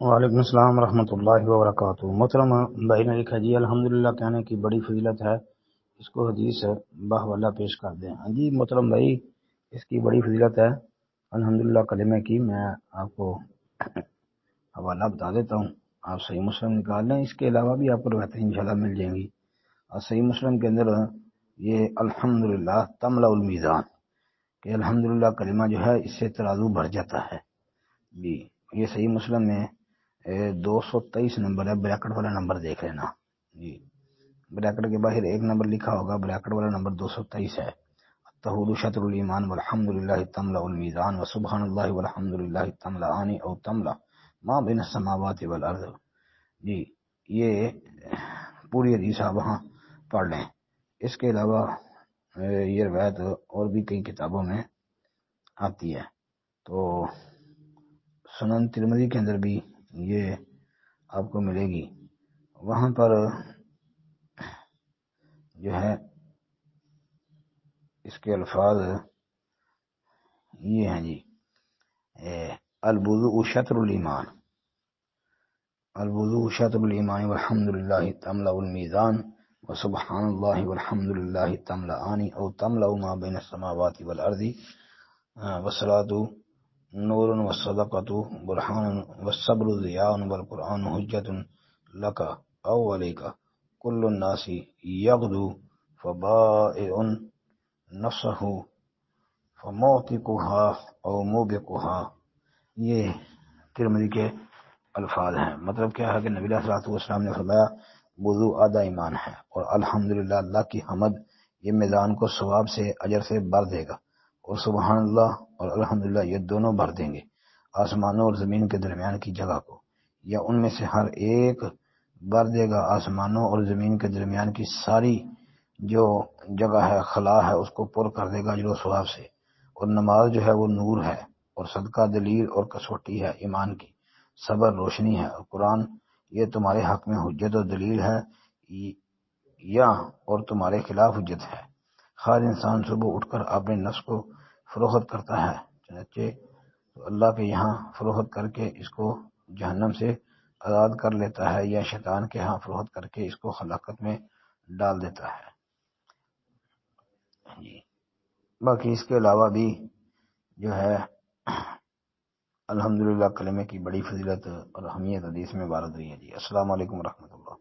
وعلیکم السلام ورحمۃ اللہ وبرکاتہ۔ محترم بھائی نے لکھا جی الحمدللہ کہنے کی بڑی فضیلت ہے، اس کو حدیث باحوالہ پیش کر دیں۔ ہاں جی محترم بھائی، اس کی بڑی فضیلت ہے الحمدللہ کلمے کی۔ میں آپ کو حوالہ بتا دیتا ہوں، آپ صحیح مسلم نکال لیں، اس کے علاوہ بھی آپ کو روایتیں انشاءاللہ مل جائیں گی۔ اور صحیح مسلم کے اندر یہ الحمدللہ تملا المیزان کہ الحمدللہ کلمہ جو ہے اس سے ترازو بڑھ جاتا ہے جی۔ یہ صحیح مسلم میں 223 نمبر ہے، بریکٹ والا نمبر دیکھ لینا جی۔ بریکٹ کے باہر ایک نمبر لکھا ہوگا، بریکٹ والا نمبر 223 ہے۔ التہور شطر الایمان والحمدللہ تملا المیزان وسبحان اللہ والحمدللہ تملأان او تملا ما بین السماوات والارض جی۔ یہ پوری حدیث آپ وہاں پڑھ لیں۔ اس کے علاوہ یہ روایت اور بھی کئی کتابوں میں آتی ہے، تو سنن ترمذی کے اندر بھی یہ آپ کو ملے گی۔ وہاں پر جو ہے اس کے الفاظ یہ ہیں جی، الوضوء شطر الایمان، الوضوء شطر الایمان والحمدللہ تملا المیزان وسبحان اللہ والحمدللہ تملأان او تملا ما بین السماوات والارض والصلاۃ نور والصدقۃ برہان والصبر ضیاء والقرآن حجۃ لک او علیک کل الناس یغدو فبائع نفسہ فموتقها او موبقها۔ یہ ترمذی کے الفاظ ہیں۔ مطلب کیا ہے کہ نبی علیہ الصلوۃ والسلام نے فرمایا وضو آدھا ایمان ہے، اور الحمدللہ اللہ کی حمد یہ میزان کو ثواب سے اجر سے بھر دے گا، اور سبحان اللہ اور الحمدللہ یہ دونوں بھر دیں گے آسمانوں اور زمین کے درمیان کی جگہ کو، یا ان میں سے ہر ایک بھر دے گا آسمانوں اور زمین کے درمیان کی ساری جو جگہ ہے، خلا ہے، اس کو پر کر دے گا اجر و ثواب سے۔ اور نماز جو ہے وہ نور ہے، اور صدقہ دلیل اور کسوٹی ہے ایمان کی، صبر روشنی ہے، اور قرآن یہ تمہارے حق میں حجت و دلیل ہے یا اور تمہارے خلاف حجت ہے۔ ہر انسان صبح اٹھ کر اپنے نفس کو فروخت کرتا ہے، چنانچہ تو اللہ کے یہاں فروخت کر کے اس کو جہنم سے آزاد کر لیتا ہے، یا شیطان کے ہاں فروخت کر کے اس کو ہلاکت میں ڈال دیتا ہے جی۔ باقی اس کے علاوہ بھی جو ہے الحمدللہ کلمے کی بڑی فضیلت اور اہمیت حدیث میں وارد ہوئی ہے جی۔ السلام علیکم ورحمۃ اللہ۔